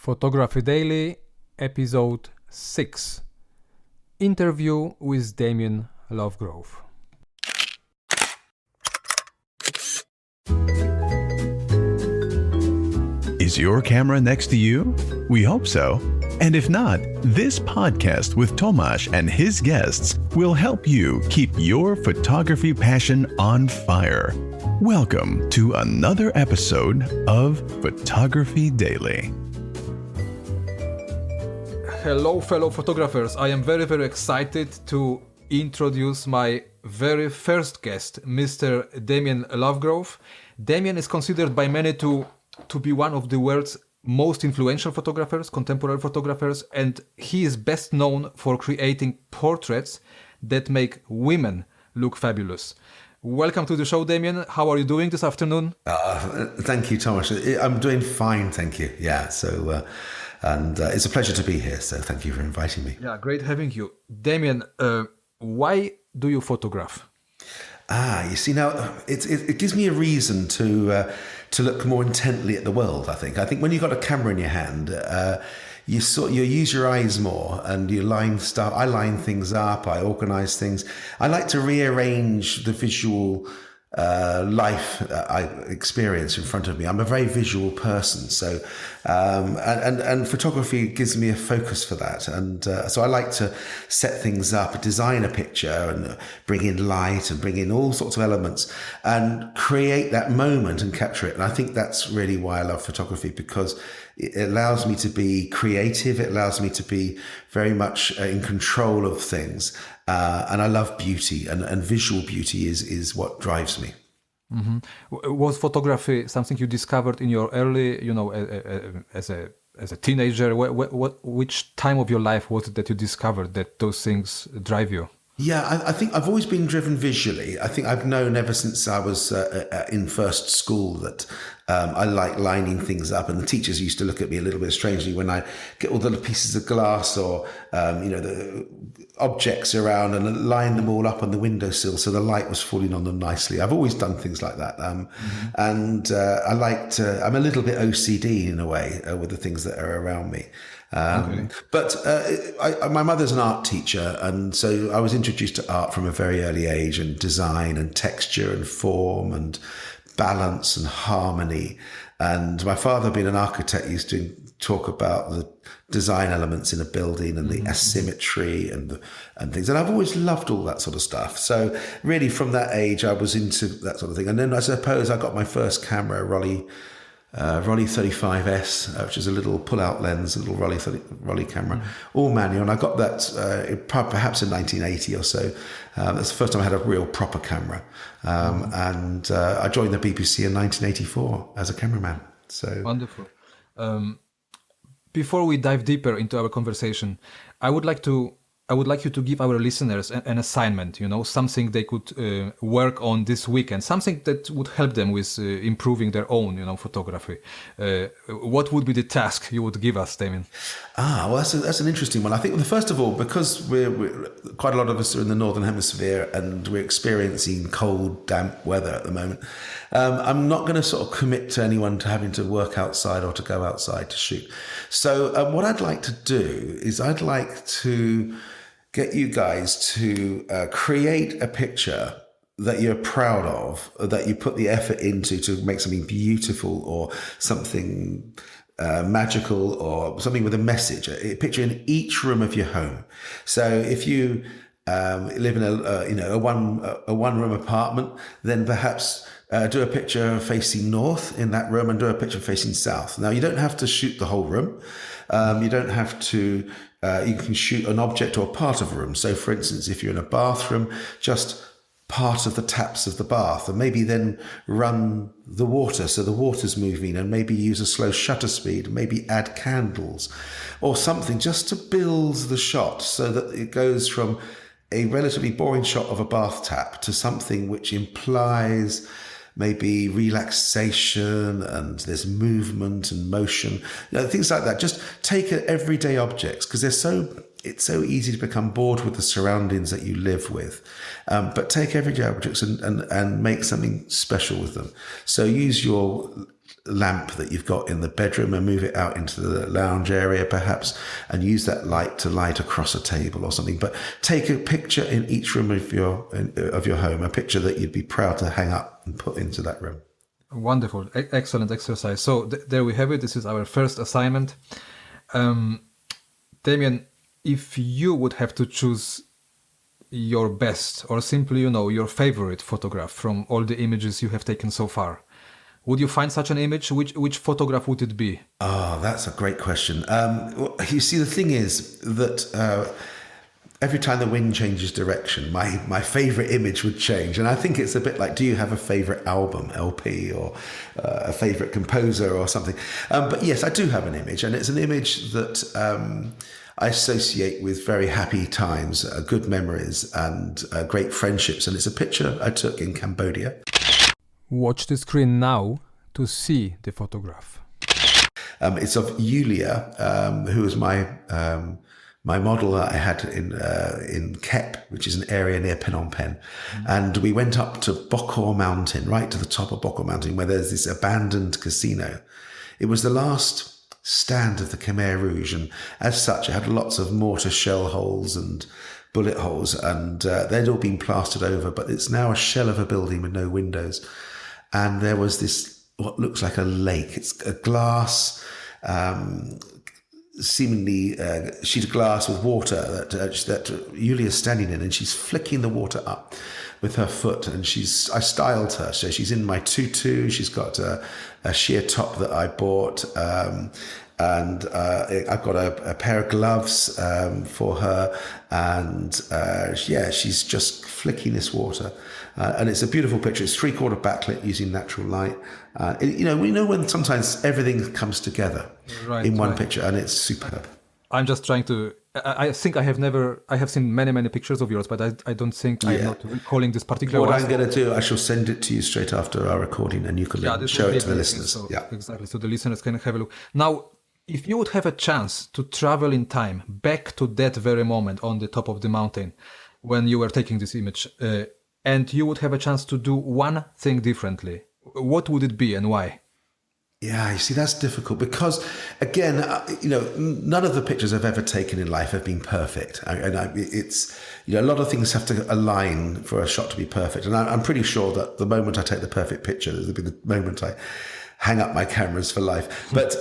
Photography Daily, Episode 6. Interview with Damien Lovegrove. Is your camera next to you? We hope so. And if not, this podcast with Tomasz and his guests will help you keep your photography passion on fire. Welcome to another episode of Photography Daily. Hello, fellow photographers. I am very excited to introduce my very first guest, Mr. Damien Lovegrove. Damien is considered by many to be one of the world's most influential photographers, contemporary photographers, and he is best known for creating portraits that make women look fabulous. Welcome to the show, Damien. How are you doing this afternoon? Thank you, Tomasz. I'm doing fine, thank you. Yeah, and it's a pleasure to be here, so thank you for inviting me. Yeah, great having you. Damien, why do you photograph? You see, now it gives me a reason to look more intently at the world. I think when you've got a camera in your hand, you use your eyes more, and you line stuff. I line things up. I organize things. I like to rearrange the visual life I experience in front of me. I'm a very visual person, so and photography gives me a focus for that, and so I like to set things up, design a picture, and bring in light and bring in all sorts of elements and create that moment and capture it. And I think that's really why I love photography, because it allows me to be creative. It allows me to be very much in control of things. And I love beauty, and visual beauty is what drives me. Mm-hmm. Was photography something you discovered in your early, as a teenager? Which time of your life was it that you discovered that those things drive you? Yeah, I think I've always been driven visually. I think I've known ever since I was in first school that I like lining things up, and the teachers used to look at me a little bit strangely when I get all the pieces of glass or the objects around and line them all up on the windowsill so the light was falling on them nicely. I've always done things like that, and I like to. I'm a little bit OCD in a way with the things that are around me. Okay. But my mother's an art teacher, and so I was introduced to art from a very early age, and design and texture and form and balance and harmony. And my father, being an architect, used to talk about the design elements in a building and the asymmetry and things. And I've always loved all that sort of stuff. So really from that age, I was into that sort of thing. And then I suppose I got my first camera, Rolly 35S, which is a little pull-out lens, a little Rolly camera, all manual. And I got that perhaps in 1980 or so. That's the first time I had a real proper camera. And I joined the BBC in 1984 as a cameraman. So wonderful. Before we dive deeper into our conversation, I would like you to give our listeners an assignment, something they could work on this weekend, something that would help them with improving their own, photography. What would be the task you would give us, Damien? Well, that's an interesting one. I think, first of all, because we're quite a lot of us are in the Northern Hemisphere and we're experiencing cold, damp weather at the moment, I'm not going to sort of commit to anyone to having to work outside or to go outside to shoot. So what I'd like to do is I'd like to get you guys to create a picture that you're proud of, that you put the effort into to make something beautiful or something magical or something with a message. A picture in each room of your home. So if you live in a one room apartment, then perhaps do a picture facing north in that room and do a picture facing south. Now you don't have to shoot the whole room. You don't have to. You can shoot an object or part of a room. So, for instance, if you're in a bathroom, just part of the taps of the bath, and maybe then run the water so the water's moving, and maybe use a slow shutter speed, maybe add candles or something just to build the shot so that it goes from a relatively boring shot of a bath tap to something which implies maybe relaxation, and there's movement and motion, things like that. Just take everyday objects, because it's so easy to become bored with the surroundings that you live with. But take everyday objects and make something special with them. So use your lamp that you've got in the bedroom and move it out into the lounge area perhaps, and use that light to light across a table or something. But take a picture in each room of your home, a picture that you'd be proud to hang up and put into that room. Wonderful. Excellent exercise. So there we have it. This is our first assignment. Damien, if you would have to choose your best or simply, your favorite photograph from all the images you have taken so far, would you find such an image? Which photograph would it be? Oh, that's a great question. You see, the thing is that every time the wind changes direction, my favorite image would change. And I think it's a bit like, do you have a favorite album, LP, or a favorite composer or something? But yes, I do have an image, and it's an image that I associate with very happy times, good memories, and great friendships. And it's a picture I took in Cambodia. Watch the screen now to see the photograph. It's of Yulia, who was my model that I had in Kep, which is an area near Phnom Penh. And we went up to Bokor Mountain, right to the top of Bokor Mountain, where there's this abandoned casino. It was the last stand of the Khmer Rouge, and as such it had lots of mortar shell holes and bullet holes, and they'd all been plastered over, but it's now a shell of a building with no windows. And there was this, what looks like a lake. It's a glass, seemingly sheet of glass with water that Yulia's standing in, and she's flicking the water up with her foot. And I styled her, so she's in my tutu. She's got a sheer top that I bought, and I've got a pair of gloves for her, and she's just flicking this water. And it's a beautiful picture. It's 3/4 backlit using natural light. We know when sometimes everything comes together in one picture, and it's superb. I'm just trying to. I think I have seen many pictures of yours, but I don't think I'm not recalling this particular one. What I'm going to do, I shall send it to you straight after our recording, and you can show it to the listeners. So, exactly. So the listeners can have a look. Now, if you would have a chance to travel in time back to that very moment on the top of the mountain when you were taking this image, and you would have a chance to do one thing differently, what would it be and why? Yeah, you see, that's difficult because, again, none of the pictures I've ever taken in life have been perfect. It's a lot of things have to align for a shot to be perfect. And I'm pretty sure that the moment I take the perfect picture, it'll be the moment I hang up my cameras for life. But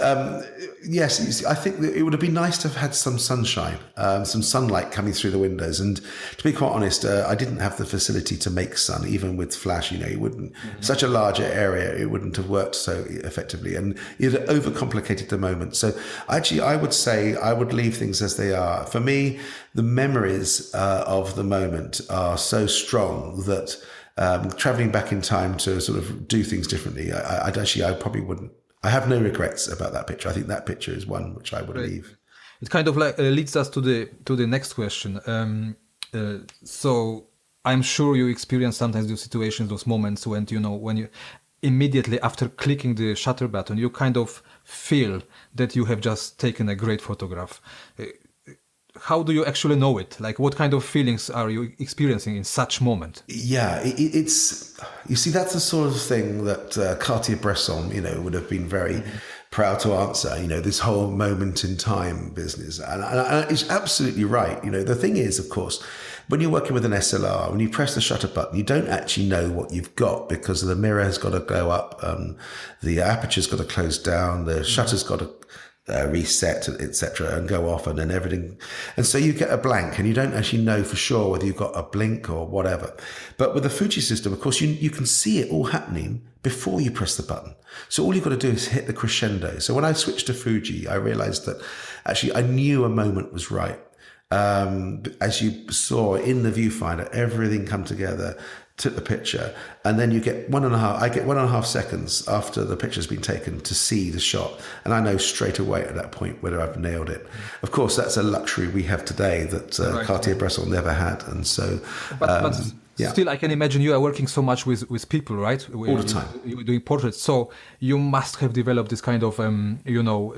yes, you see, I think that it would have been nice to have had some sunshine, some sunlight coming through the windows. And to be quite honest, I didn't have the facility to make sun, even with flash. It wouldn't, such a larger area, it wouldn't have worked so effectively, and it overcomplicated the moment. So actually, I would say I would leave things as they are. For me, the memories of the moment are so strong that traveling back in time to sort of do things differently, I probably wouldn't. I have no regrets about that picture. I think that picture is one which I would leave. It kind of leads us to the next question. So I'm sure you experience sometimes those situations, those moments when you immediately after clicking the shutter button, you kind of feel that you have just taken a great photograph. How do you actually know it? Like, what kind of feelings are you experiencing in such moment? Yeah, it's you see, that's the sort of thing that Cartier-Bresson, would have been very proud to answer. This whole moment in time business, and it's absolutely right. The thing is, of course, when you're working with an SLR, when you press the shutter button, you don't actually know what you've got because the mirror has got to go up, the aperture's got to close down, the shutter's got to reset, etc., and go off, and then everything, and so you get a blank, and you don't actually know for sure whether you've got a blink or whatever. But with the Fuji system, of course, you can see it all happening before you press the button. So all you've got to do is hit the crescendo. So when I switched to Fuji, I realized that actually I knew a moment was right. As you saw in the viewfinder, everything come together, took the picture, and then I get 1.5 seconds after the picture's been taken to see the shot, and I know straight away at that point whether I've nailed it. Of course, that's a luxury we have today that Cartier-Bresson never had, and so still, I can imagine you are working so much with people, right? All the time. You're doing portraits, so you must have developed this kind of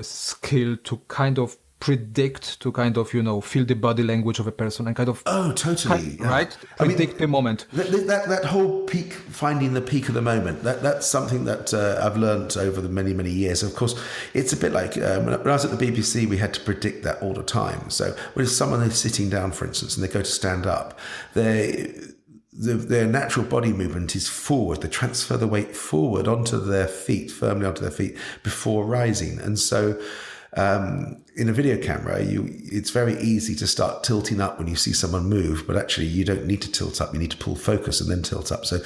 skill to kind of predict, to kind of, feel the body language of a person and kind of... Oh, totally. Yeah. Right? Predict the moment. That whole peak, finding the peak of the moment, that's something that I've learned over the many, many years. Of course, it's a bit like when I was at the BBC, we had to predict that all the time. So when someone is sitting down, for instance, and they go to stand up, their natural body movement is forward. They transfer the weight forward onto their feet, firmly onto their feet before rising. And so in a video camera, it's very easy to start tilting up when you see someone move, but actually you don't need to tilt up. You need to pull focus and then tilt up. So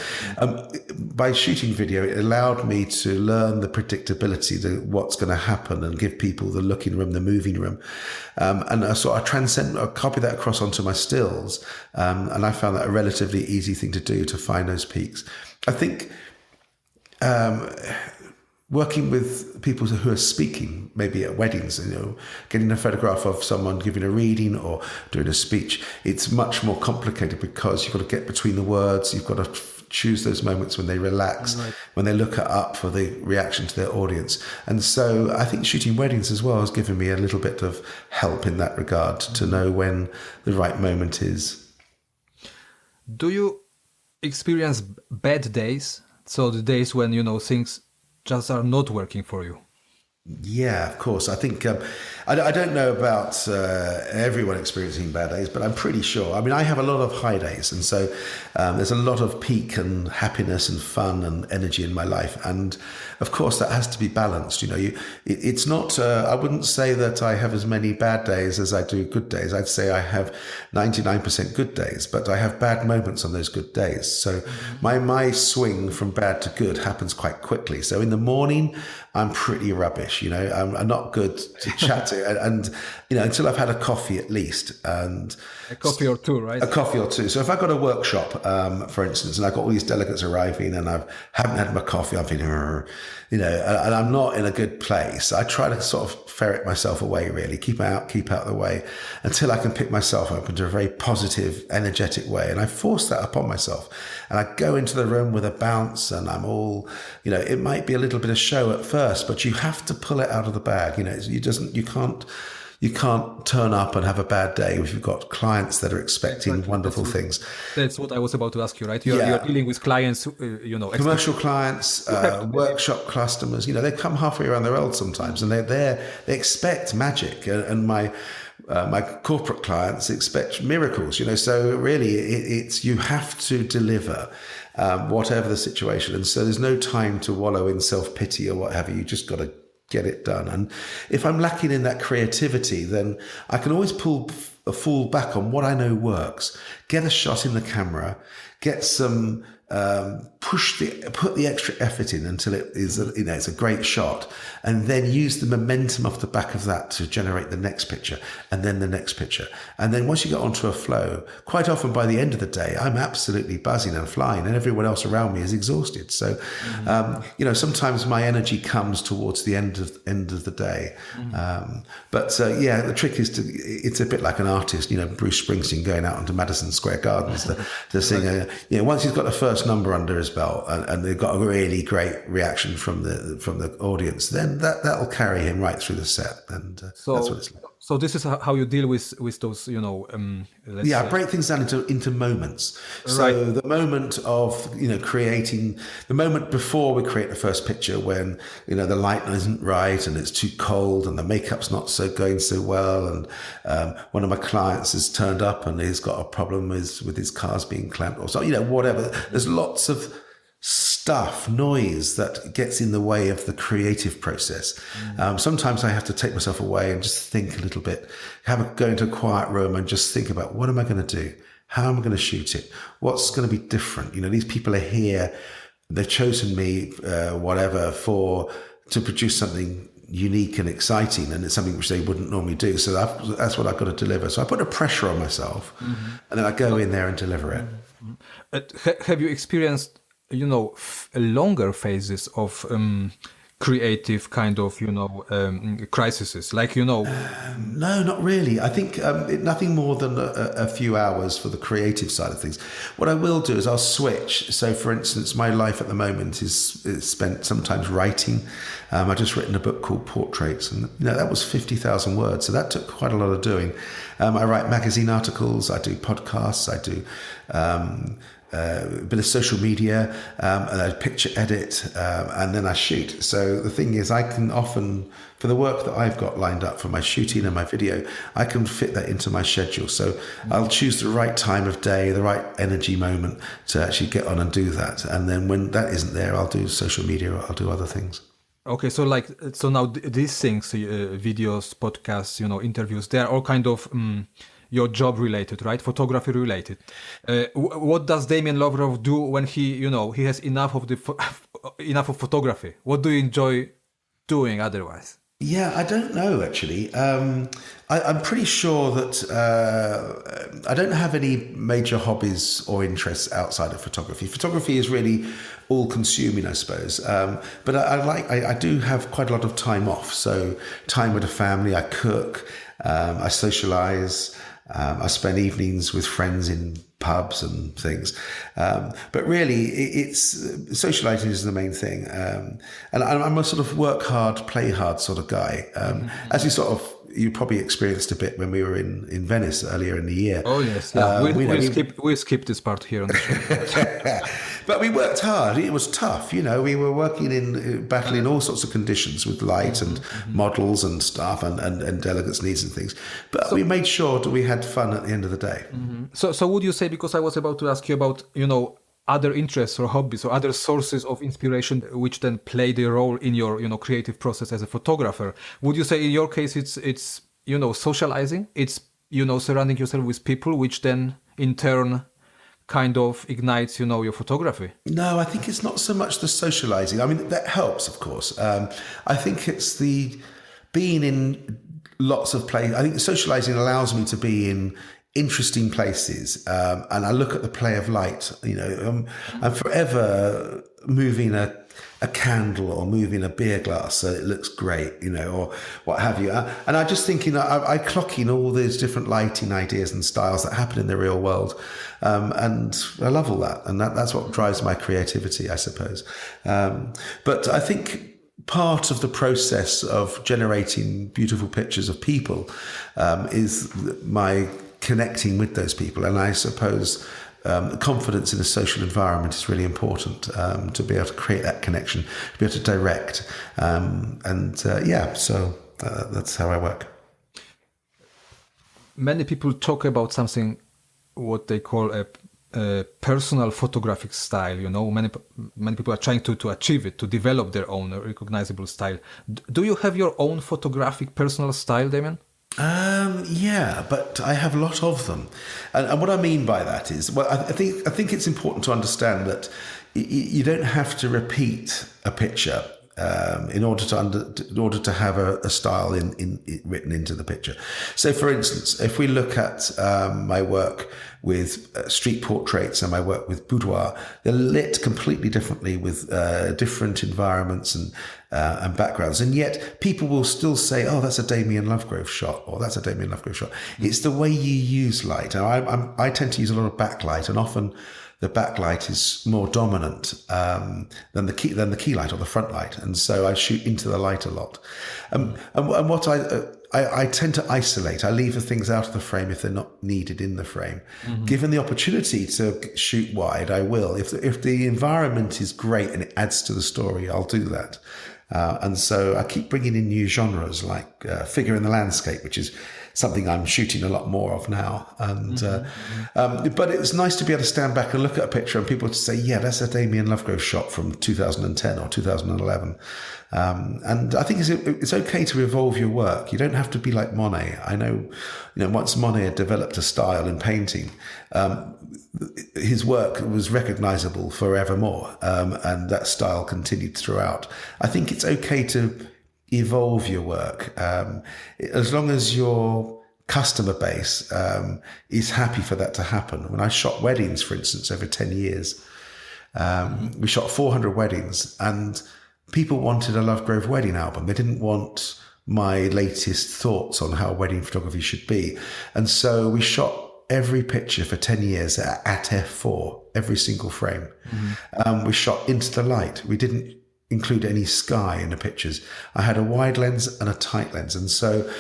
by shooting video, it allowed me to learn the predictability, what's going to happen, and give people the looking room, the moving room. And I copy that across onto my stills. And I found that a relatively easy thing to do, to find those peaks. I think working with people who are speaking, maybe at weddings, getting a photograph of someone giving a reading or doing a speech, it's much more complicated because you've got to get between the words. You've got to choose those moments when they relax, right, when they look up for the reaction to their audience. And so I think shooting weddings as well has given me a little bit of help in that regard, to know when the right moment is. Do you experience bad days? So the days when, things just are not working for you? Yeah, of course. I think I don't know about everyone experiencing bad days, but I'm pretty sure. I mean, I have a lot of high days, and so there's a lot of peak and happiness and fun and energy in my life. And of course, that has to be balanced. It's not. I wouldn't say that I have as many bad days as I do good days. I'd say I have 99% good days, but I have bad moments on those good days. So my swing from bad to good happens quite quickly. So in the morning, I'm pretty rubbish, I'm not good to chat to, and until I've had a coffee at least, and a coffee or two, right? A coffee or two. So if I've got a workshop, for instance, and I've got all these delegates arriving, and I haven't had my coffee, I'm feeling, and I'm not in a good place. I try to sort of ferret myself away, really, keep out of the way, until I can pick myself up into a very positive, energetic way, and I force that upon myself, and I go into the room with a bounce, and I'm all, it might be a little bit of show at first, but you have to pull it out of the bag. You can't turn up and have a bad day if you've got clients that are expecting wonderful things. That's what I was about to ask you, right? You're dealing with clients, commercial clients, workshop customers. They come halfway around the world sometimes, and they're there. They expect magic, and my corporate clients expect miracles. So really, it's you have to deliver. Whatever the situation. And so there's no time to wallow in self-pity or what have you. You just got to get it done. And if I'm lacking in that creativity, then I can always fall back on what I know works. Get a shot in the camera, get some, put the extra effort in until it is, it's a great shot, and then use the momentum off the back of that to generate the next picture, and then the next picture. And then once you get onto a flow, quite often by the end of the day, I'm absolutely buzzing and flying, and everyone else around me is exhausted. So, sometimes my energy comes towards the end of the day. But the trick is it's a bit like an artist, Bruce Springsteen going out onto Madison Square Gardens to sing. Once he's got the first number under his belt, and they've got a really great reaction from the audience, then that'll carry him right through the set, and that's what it's like. So this is how you deal with those, I break things down into moments. So right. The moment of, creating, the moment before we create the first picture, when, the light isn't right and it's too cold and the makeup's not going so well. And one of my clients has turned up and he's got a problem with his cars being clamped, or so, whatever. There's lots of stuff, noise that gets in the way of the creative process. Sometimes I have to take myself away and just think a little bit, go into a quiet room and just think about, what am I going to do? How am I going to shoot it? What's going to be different? These people are here, they've chosen me, to produce something unique and exciting, and it's something which they wouldn't normally do. So that's what I've got to deliver. So I put a pressure on myself, and then I go in there and deliver it. Have you experienced longer phases of creative kind of, crises? Like, No, not really. I think nothing more than a few hours for the creative side of things. What I will do is I'll switch. So, for instance, my life at the moment is spent sometimes writing. I've just written a book called Portraits, and that was 50,000 words. So that took quite a lot of doing. I write magazine articles. I do podcasts. I do a bit of social media, and I picture edit, and then I shoot. So the thing is, I can often, for the work that I've got lined up for my shooting and my video, I can fit that into my schedule. So I'll choose the right time of day, the right energy moment to actually get on and do that. And then when that isn't there, I'll do social media or I'll do other things. Okay, so now these things, videos, podcasts, interviews, they are all kind of your job related, right? Photography related. What does Damien Lovegrove do when he has enough of photography? What do you enjoy doing otherwise? Yeah, I don't know, actually. I'm pretty sure that I don't have any major hobbies or interests outside of photography. Photography is really all-consuming, I suppose. But I do have quite a lot of time off. So time with the family, I cook, I socialize, I spend evenings with friends in pubs and things. But really, it's socializing is the main thing. And I'm a sort of work hard, play hard sort of guy. As you probably experienced a bit when we were in Venice earlier in the year. Oh, yes. Yeah. We skipped this part here on the show. But we worked hard. It was tough. We were working battling all sorts of conditions with light and models and stuff and delegates' needs and things. But we made sure that we had fun at the end of the day. So would you say, because I was about to ask you about, other interests or hobbies or other sources of inspiration which then play the role in your, creative process as a photographer, would you say in your case it's socializing? It's, surrounding yourself with people which then in turn kind of ignites, your photography? No, I think it's not so much the socializing. I mean, that helps, of course. I think it's the being in lots of places. I think socializing allows me to be in interesting places, and I look at the play of light. I'm forever moving a candle or moving a beer glass so it looks great, or what have you. And I just thinking, I clock in all these different lighting ideas and styles that happen in the real world, and I love all that, and that's what drives my creativity, I suppose. But I think part of the process of generating beautiful pictures of people is my connecting with those people, and I suppose confidence in a social environment is really important, to be able to create that connection, to be able to direct, so that's how I work. Many people talk about something what they call a personal photographic style. Many people are trying to achieve it, to develop their own recognizable style. Do you have your own photographic personal style, Damien? Yeah, but I have a lot of them, and what I mean by that is, well, I think it's important to understand that you don't have to repeat a picture in order to have a style written into the picture. So, for instance, if we look at my work with street portraits and my work with boudoir, they're lit completely differently with different environments and backgrounds, and yet people will still say, "Oh, that's a Damien Lovegrove shot," or "That's a Damien Lovegrove shot." It's the way you use light. And I tend to use a lot of backlight, and often the backlight is more dominant than the key light or the front light, and so I shoot into the light a lot. And what I tend to isolate. I leave the things out of the frame if they're not needed in the frame. Given the opportunity to shoot wide, I will. If the environment is great and it adds to the story, I'll do that. And so I keep bringing in new genres like figure in the landscape, which is something I'm shooting a lot more of now. And but it's nice to be able to stand back and look at a picture and people to say, yeah, that's a Damien Lovegrove shot from 2010 or 2011. And I think it's okay to evolve your work. You don't have to be like Monet. I know, once Monet had developed a style in painting, his work was recognizable forevermore, and that style continued throughout. I think it's okay to evolve your work, as long as your customer base is happy for that to happen. When I shot weddings, for instance, over 10 years, we shot 400 weddings, and people wanted a Lovegrove wedding album. They didn't want my latest thoughts on how wedding photography should be. And so we shot every picture for 10 years at f4, every single frame. We shot into the light. We didn't include any sky in the pictures. I had a wide lens and a tight lens, and so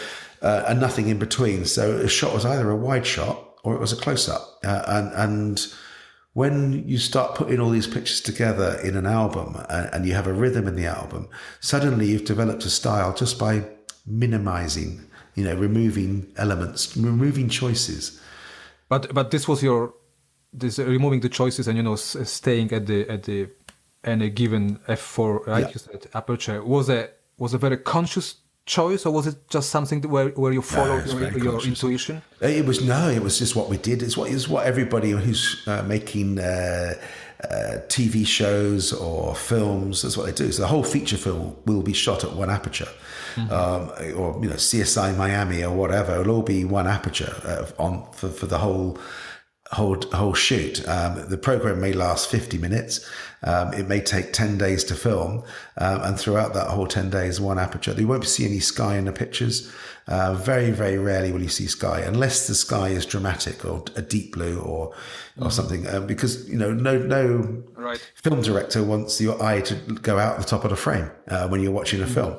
and nothing in between. So a shot was either a wide shot or it was a close-up. And when you start putting all these pictures together in an album and you have a rhythm in the album, suddenly you've developed a style just by minimizing, removing elements, removing choices. But this was removing the choices and staying at the any given f4, right? You said aperture was a very conscious choice, or was it just something where you followed your intuition? It was just what we did. It's what everybody who's making TV shows or films, that's what they do. So the whole feature film will be shot at one aperture, or CSI Miami or whatever. It'll all be one aperture for the whole shoot. The program may last 50 minutes. It may take 10 days to film, and throughout that whole 10 days, one aperture. You won't see any sky in the pictures. Very, very rarely will you see sky, unless the sky is dramatic or a deep blue or something. Because no film director wants your eye to go out the top of the frame when you're watching a film.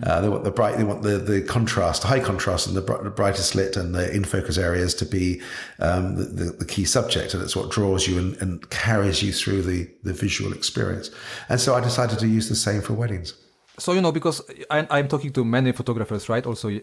They want the contrast, high contrast, and the brightest lit and the in focus areas to be the key subject, and it's what draws you and carries you through the visual experience. And so I decided to use the same for weddings. So, because I'm talking to many photographers, right? Also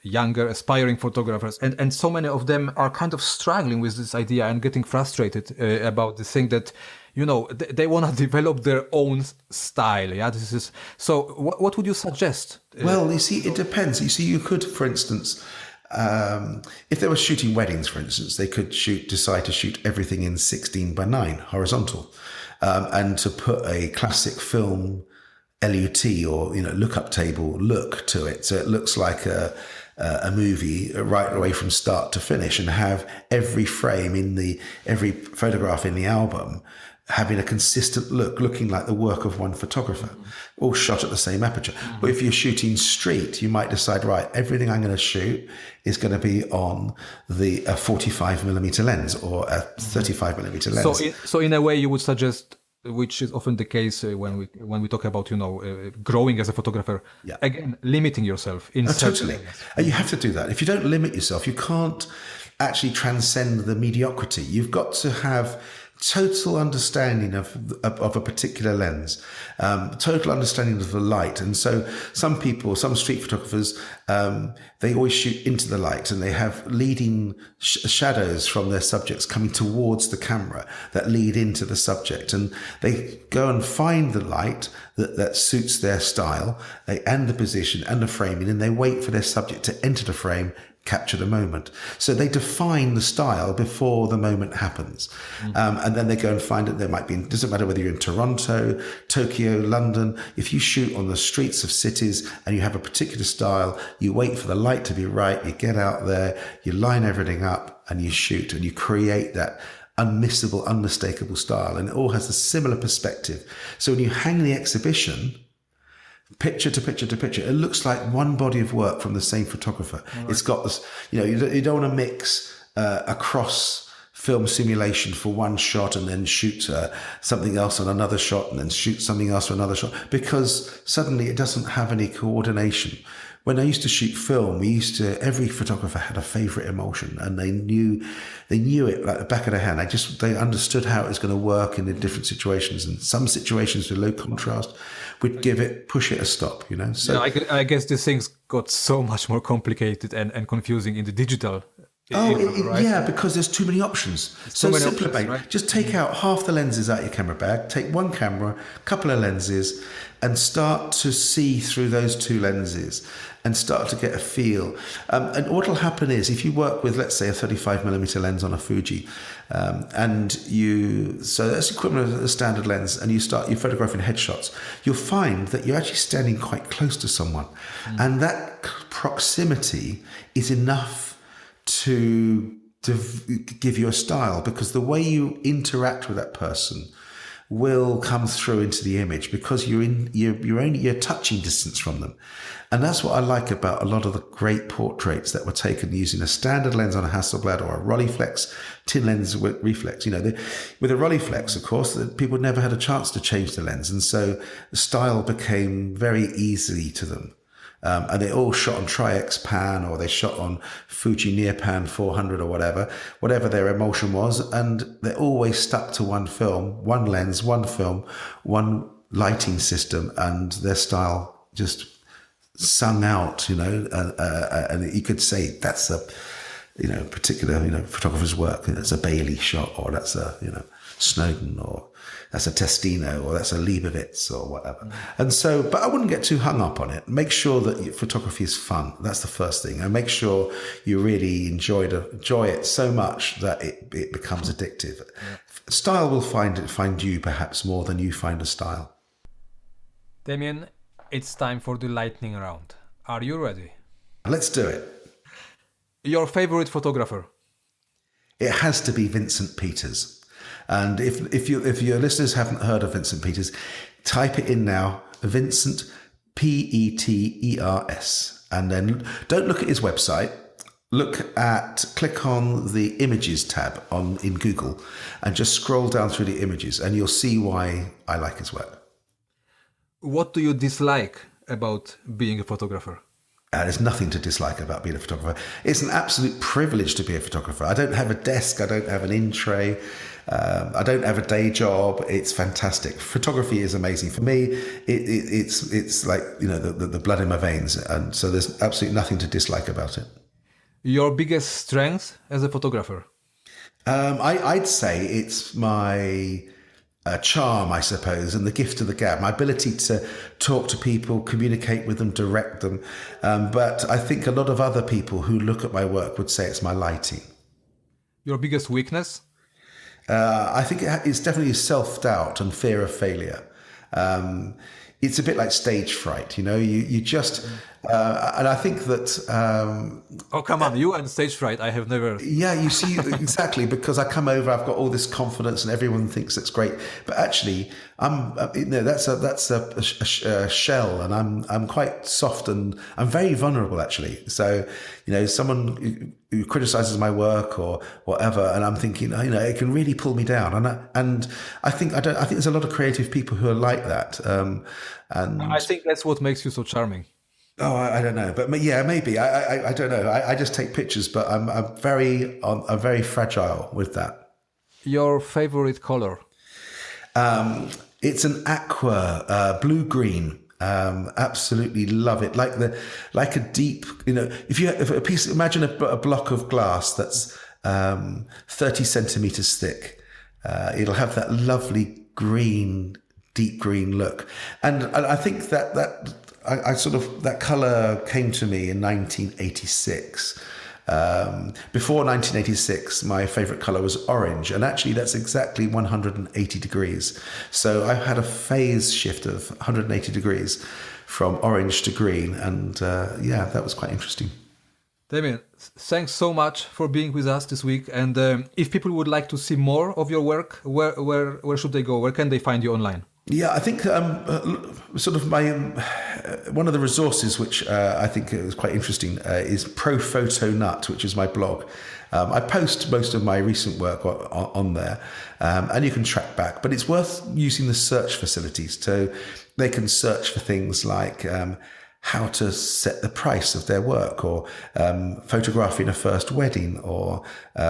younger, aspiring photographers. And so many of them are kind of struggling with this idea and getting frustrated about the thing that, they want to develop their own style. Yeah, this is. So what would you suggest? Well, you see, it depends. You see, you could, for instance, if they were shooting weddings, for instance, they could decide to shoot everything in 16:9 horizontal, and to put a classic film LUT or lookup table look to it, so it looks like a movie right away from start to finish, and have every frame every photograph in the album having a consistent look, looking like the work of one photographer, all shot at the same aperture. But if you're shooting street, you might decide, right, everything I'm going to shoot is going to be on the 45mm lens or a 35mm lens. So in a way, you would suggest, which is often the case when we talk about growing as a photographer, again limiting yourself in totally. And you have to do that. If you don't limit yourself, you can't actually transcend the mediocrity. You've got to have total understanding of a particular lens, total understanding of the light. And so some street photographers, they always shoot into the light, and they have leading shadows from their subjects coming towards the camera that lead into the subject. And they go and find the light that suits their style and the position and the framing, and they wait for their subject to enter the frame, capture the moment. So they define the style before the moment happens. And then they go and find it. It doesn't matter whether you're in Toronto, Tokyo, London. If you shoot on the streets of cities and you have a particular style, you wait for the light to be right, you get out there, you line everything up and you shoot, and you create that unmissable, unmistakable style. And it all has a similar perspective. So when you hang the exhibition, picture to picture to picture, it looks like one body of work from the same photographer. Right. It's got this, you don't want to mix across film simulation for one shot and then shoot something else on another shot and then shoot something else for another shot, because suddenly it doesn't have any coordination. When I used to shoot film, every photographer had a favorite emulsion, and they knew it like the back of their hand. They understood how it was going to work in the different situations, and some situations with low contrast would push it a stop, So I guess these things got so much more complicated and confusing in the digital. Right? Yeah, because there's too many options. So simple, right? Just take out half the lenses out of your camera bag, take one camera, couple of lenses, and start to see through those two lenses and start to get a feel. And what will happen is, if you work with, let's say, a 35mm lens on a Fuji, so that's equivalent of a standard lens, and you're photographing headshots, you'll find that you're actually standing quite close to someone. And that proximity is enough to give you a style, because the way you interact with that person will come through into the image because you're touching distance from them. And that's what I like about a lot of the great portraits that were taken using a standard lens on a Hasselblad or a Rolleiflex tin lens with reflex. With a Rolleiflex, of course, people never had a chance to change the lens. And so the style became very easy to them. And they all shot on Tri-X pan, or they shot on Fuji Nearpan 400 or whatever their emulsion was. And they always stuck to one film, one lens, one film, one lighting system, and their style just sung out, and you could say that's a, particular, photographer's work. That's a Bailey shot, or that's a, Snowden, or that's a Testino, or that's a Leibovitz, or whatever. And so, but I wouldn't get too hung up on it. Make sure that your photography is fun. That's the first thing. And make sure you really enjoy it so much that it becomes addictive. Yeah. Style will find you perhaps more than you find a style. Damien, it's time for the lightning round. Are you ready? Let's do it. Your favorite photographer? It has to be Vincent Peters. And if your listeners haven't heard of Vincent Peters, type it in now, Vincent, Peters. And then don't look at his website. Click on the images tab in Google and just scroll down through the images, and you'll see why I like his work. What do you dislike about being a photographer? There's nothing to dislike about being a photographer. It's an absolute privilege to be a photographer. I don't have a desk. I don't have an in-tray. I don't have a day job. It's fantastic. Photography is amazing. For me, it's like, the blood in my veins. And so there's absolutely nothing to dislike about it. Your biggest strength as a photographer? I'd say it's my charm, I suppose, and the gift of the gab, my ability to talk to people, communicate with them, direct them. But I think a lot of other people who look at my work would say it's my lighting. Your biggest weakness? I think it's definitely self-doubt and fear of failure. It's a bit like stage fright, you just... and I think that... oh, come on, you and stage fright, I have never... Yeah, you see, exactly, because I come over, I've got all this confidence and everyone thinks it's great. But actually, that's a shell, and I'm quite soft, and I'm very vulnerable, actually. So, someone who criticizes my work or whatever, and I'm thinking, it can really pull me down. And I think there's a lot of creative people who are like that. And I think that's what makes you so charming. Oh, I don't know, but yeah, maybe. I don't know. I just take pictures, but I'm very fragile with that. Your favorite color? It's an aqua blue-green. Absolutely love it. Like a deep, imagine a block of glass that's 30 centimeters thick. It'll have that lovely green, deep green look, and I think that that color came to me in 1986. Before 1986, my favorite color was orange, and actually that's exactly 180 degrees. So I've had a phase shift of 180 degrees from orange to green, and that was quite interesting. Damien, thanks so much for being with us this week. And if people would like to see more of your work, where should they go? Where can they find you online? Yeah, I think sort of my one of the resources which I think is quite interesting is ProPhotoNut, which is my blog. I post most of my recent work on there, and you can track back. But it's worth using the search facilities, so they can search for things like how to set the price of their work, or photographing a first wedding, or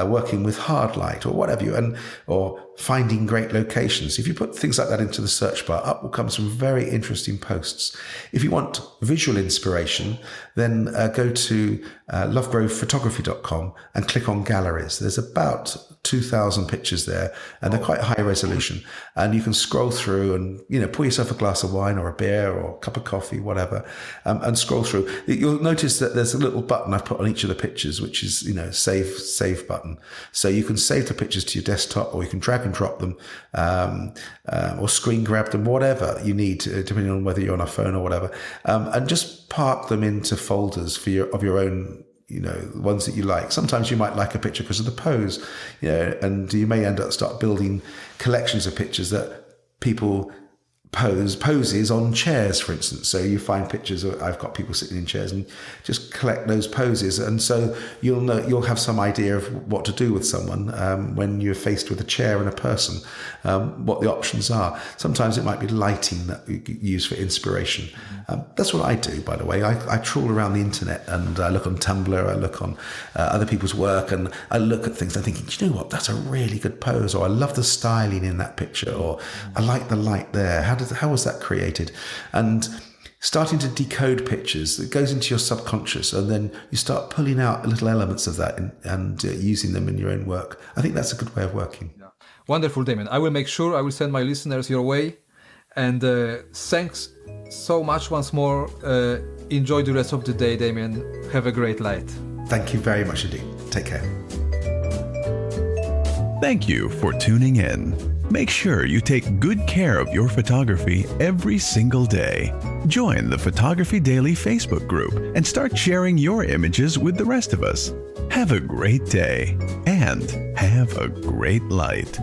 working with hard light, or whatever or finding great locations. If you put things like that into the search bar, up will come some very interesting posts. If you want visual inspiration, then go to lovegrovephotography.com and click on galleries. There's about 2,000 pictures there, and they're quite high resolution. And you can scroll through and, pour yourself a glass of wine or a beer or a cup of coffee, whatever, and scroll through. You'll notice that there's a little button I've put on each of the pictures, which is, save button. So you can save the pictures to your desktop, or you can drag and drop them, or screen grab them, whatever you need, depending on whether you're on a phone or whatever, and just park them into folders of your own, ones that you like. Sometimes you might like a picture because of the pose, and you may start building collections of pictures that people poses on chairs, for instance. So you find pictures of, I've got people sitting in chairs, and just collect those poses, and so you'll have some idea of what to do with someone when you're faced with a chair and a person, what the options are. Sometimes it might be lighting that you use for inspiration. That's what I do, by the way. I trawl around the internet, and I look on Tumblr, I look on other people's work, and I look at things. I'm thinking, do you know what? That's a really good pose, or I love the styling in that picture, or I like the light there. How was that created? And starting to decode pictures, it goes into your subconscious, and then you start pulling out little elements of that and using them in your own work. I think that's a good way of working. Yeah. Wonderful, Damien. I will make sure I will send my listeners your way. And thanks so much once more. Enjoy the rest of the day, Damien. Have a great night. Thank you very much indeed. Take care. Thank you for tuning in. Make sure you take good care of your photography every single day. Join the Photography Daily Facebook group and start sharing your images with the rest of us. Have a great day and have a great light.